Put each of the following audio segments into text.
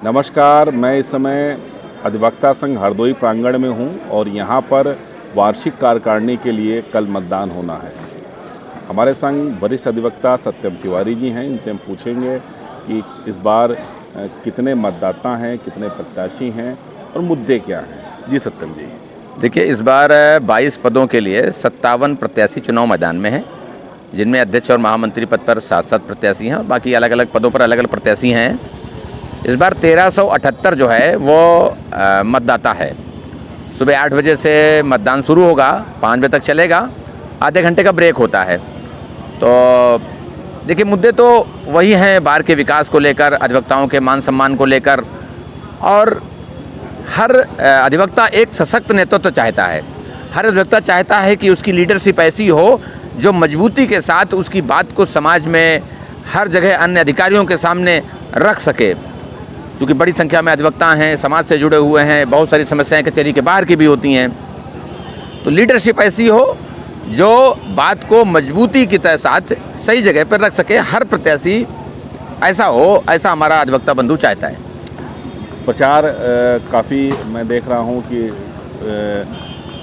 नमस्कार, मैं इस समय अधिवक्ता संघ हरदोई प्रांगण में हूं और यहां पर वार्षिक कार्यकारिणी के लिए कल मतदान होना है। हमारे संग वरिष्ठ अधिवक्ता सत्यम तिवारी जी हैं, इनसे हम पूछेंगे कि इस बार कितने मतदाता हैं, कितने प्रत्याशी हैं और मुद्दे क्या हैं। जी सत्यम जी। देखिए, इस बार 22 पदों के लिए 57 प्रत्याशी चुनाव मैदान में हैं, जिनमें अध्यक्ष और महामंत्री पद पर 7-7 प्रत्याशी हैं और बाकी अलग अलग पदों पर अलग अलग प्रत्याशी हैं। इस बार 1378 जो है वो मतदाता है। सुबह 8 बजे से मतदान शुरू होगा, 5 बजे तक चलेगा, आधे घंटे का ब्रेक होता है। तो देखिए, मुद्दे तो वही हैं, बार के विकास को लेकर, अधिवक्ताओं के मान सम्मान को लेकर, और हर अधिवक्ता एक सशक्त नेतृत्व चाहता है। हर अधिवक्ता चाहता है कि उसकी लीडरशिप ऐसी हो जो मजबूती के साथ उसकी बात को समाज में हर जगह अन्य अधिकारियों के सामने रख सके। क्योंकि बड़ी संख्या में अधिवक्ता हैं, समाज से जुड़े हुए हैं, बहुत सारी समस्याएं कचहरी के बाहर की भी होती हैं। तो लीडरशिप ऐसी हो जो बात को मजबूती के साथ सही जगह पर रख सके। हर प्रत्याशी ऐसा हो, ऐसा हमारा अधिवक्ता बंधु चाहता है। प्रचार काफ़ी मैं देख रहा हूं कि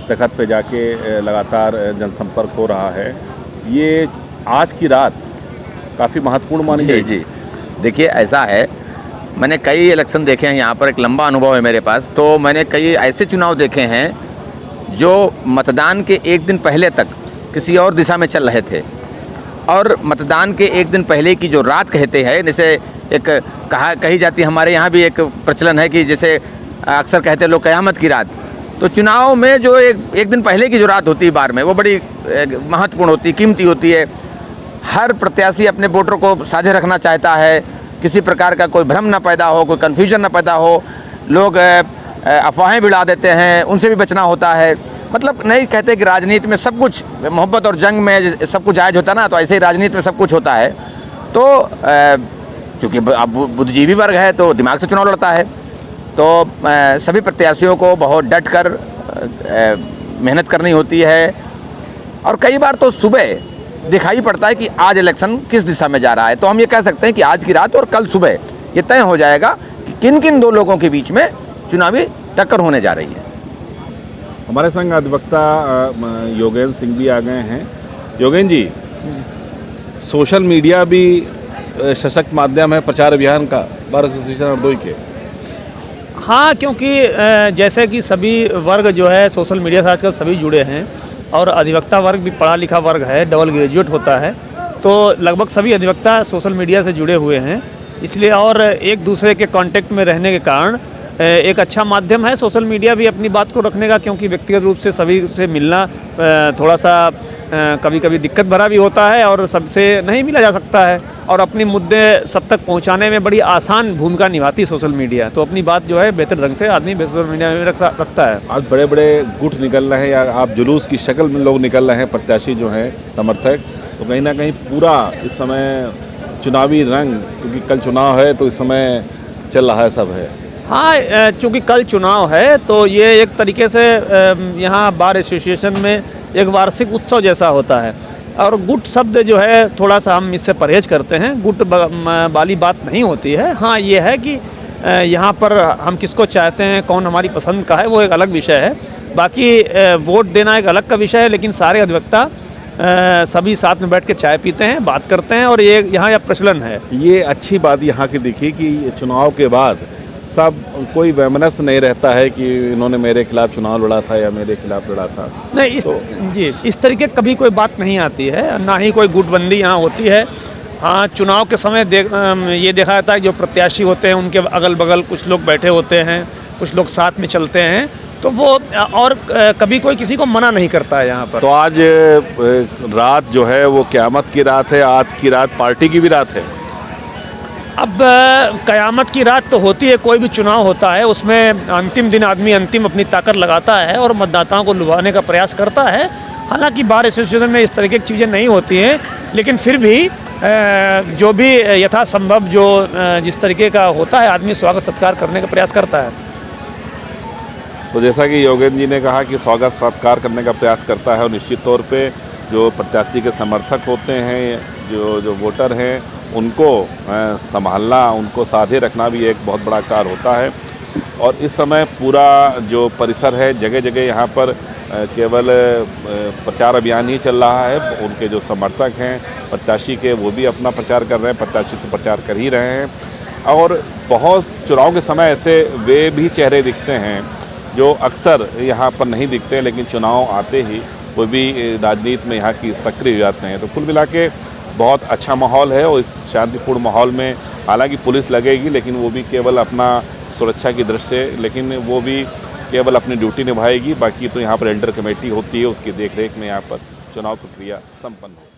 तखत पे जाके लगातार जनसंपर्क हो रहा है। ये आज की रात काफ़ी महत्वपूर्ण मानी जाएगी। जी, देखिए, ऐसा है, मैंने कई इलेक्शन देखे हैं, यहाँ पर एक लंबा अनुभव है मेरे पास। तो मैंने कई ऐसे चुनाव देखे हैं जो मतदान के एक दिन पहले तक किसी और दिशा में चल रहे थे, और मतदान के एक दिन पहले की जो रात कहते हैं, जैसे एक कही जाती है, हमारे यहाँ भी एक प्रचलन है कि जैसे अक्सर कहते लोग क़यामत की रात। तो चुनाव में जो एक दिन पहले की जो रात होती है बार में, वो बड़ी महत्वपूर्ण होती है, कीमती होती है। हर प्रत्याशी अपने वोटर को साझे रखना चाहता है, किसी प्रकार का कोई भ्रम ना पैदा हो, कोई कन्फ्यूजन ना पैदा हो। लोग अफवाहें बिड़ा देते हैं, उनसे भी बचना होता है। मतलब नहीं कहते कि राजनीति में सब कुछ, मोहब्बत और जंग में सब कुछ जायज़ होता ना, तो ऐसे ही राजनीति में सब कुछ होता है। तो चूँकि अब बुद्धिजीवी वर्ग है तो दिमाग से चुनाव लड़ता है। तो सभी प्रत्याशियों को बहुत डट कर मेहनत करनी होती है, और कई बार तो सुबह दिखाई पड़ता है कि आज इलेक्शन किस दिशा में जा रहा है। तो हम ये कह सकते हैं कि आज की रात और कल सुबह ये तय हो जाएगा कि किन किन दो लोगों के बीच में चुनावी टक्कर होने जा रही है। हमारे संग अधिवक्ता योगेंद्र सिंह भी आ गए हैं। योगेंद्र जी, सोशल मीडिया भी सशक्त माध्यम है प्रचार अभियान का बार एसोसिएशन हरदोई के। हाँ, क्योंकि जैसे कि सभी वर्ग जो है सोशल मीडिया से आजकल सभी जुड़े हैं, और अधिवक्ता वर्ग भी पढ़ा लिखा वर्ग है, डबल ग्रेजुएट होता है, तो लगभग सभी अधिवक्ता सोशल मीडिया से जुड़े हुए हैं। इसलिए और एक दूसरे के कांटेक्ट में रहने के कारण एक अच्छा माध्यम है सोशल मीडिया भी अपनी बात को रखने का। क्योंकि व्यक्तिगत रूप से सभी से मिलना थोड़ा सा कभी कभी दिक्कत भरा भी होता है, और सबसे नहीं मिला जा सकता है, और अपनी मुद्दे सब तक पहुंचाने में बड़ी आसान भूमिका निभाती सोशल मीडिया। तो अपनी बात जो है बेहतर ढंग से आदमी सोशल मीडिया में रखता है। आज बड़े बड़े गुट निकल रहे हैं, या आप जुलूस की शक्ल में लोग निकल रहे हैं, प्रत्याशी जो हैं, समर्थक। तो कहीं ना कहीं पूरा इस समय चुनावी रंग, क्योंकि कल चुनाव है तो इस समय चल रहा है, सब है। हाँ, चूँकि कल चुनाव है तो ये एक तरीके से यहाँ बार एसोसिएशन में एक वार्षिक उत्सव जैसा होता है। और गुट शब्द जो है थोड़ा सा हम इससे परहेज करते हैं, गुट वाली बात नहीं होती है। हाँ, ये है कि यहाँ पर हम किसको चाहते हैं, कौन हमारी पसंद का है, वो एक अलग विषय है। बाकी वोट देना एक अलग का विषय है, लेकिन सारे अधिवक्ता सभी साथ में बैठ के चाय पीते हैं, बात करते हैं, और ये यहाँ प्रचलन है। ये अच्छी बात यहाँ की दिखी कि चुनाव के बाद सब कोई वैमनस्य नहीं रहता है कि इन्होंने मेरे खिलाफ चुनाव लड़ा था या मेरे खिलाफ लड़ा था। नहीं, इस तरीके कभी कोई बात नहीं आती है, ना ही कोई गुटबंदी यहाँ होती है। हाँ, चुनाव के समय ये देखा जाता है जो प्रत्याशी होते हैं उनके अगल बगल कुछ लोग बैठे होते हैं, कुछ लोग साथ में चलते हैं, तो वो और कभी कोई किसी को मना नहीं करता है यहाँ पर। तो आज रात जो है वो क़यामत की रात है, आज की रात पार्टी की भी रात है। अब क़यामत की रात तो होती है, कोई भी चुनाव होता है उसमें अंतिम दिन आदमी अंतिम अपनी ताकत लगाता है और मतदाताओं को लुभाने का प्रयास करता है। हालांकि बार एसोसिएशन में इस तरीके की चीज़ें नहीं होती हैं, लेकिन फिर भी जो भी यथासंभव जो जिस तरीके का होता है आदमी स्वागत सत्कार करने का प्रयास करता है। तो जैसा कि योगेंद्र जी ने कहा कि स्वागत सत्कार करने का प्रयास करता है, और निश्चित तौर पे जो प्रत्याशी के समर्थक होते हैं, जो वोटर हैं, उनको संभालना, उनको साधे रखना भी एक बहुत बड़ा कार्य होता है। और इस समय पूरा जो परिसर है, जगह जगह यहाँ पर केवल प्रचार अभियान ही चल रहा है। उनके जो समर्थक हैं प्रत्याशी के, वो भी अपना प्रचार कर रहे हैं, प्रत्याशी तो प्रचार कर ही रहे हैं। और बहुत चुनाव के समय ऐसे वे भी चेहरे दिखते हैं जो अक्सर यहाँ पर नहीं दिखते, लेकिन चुनाव आते ही वो भी राजनीति में यहाँ की सक्रिय हो जाते हैं। तो कुल मिला के बहुत अच्छा माहौल है। और इस शांतिपूर्ण माहौल में हालांकि पुलिस लगेगी, लेकिन वो भी केवल अपना सुरक्षा की दृष्टि से, लेकिन वो भी केवल अपनी ड्यूटी निभाएगी। बाकी तो यहाँ पर एल्डर कमेटी होती है, उसकी देखरेख में यहाँ पर चुनाव प्रक्रिया संपन्न होगी।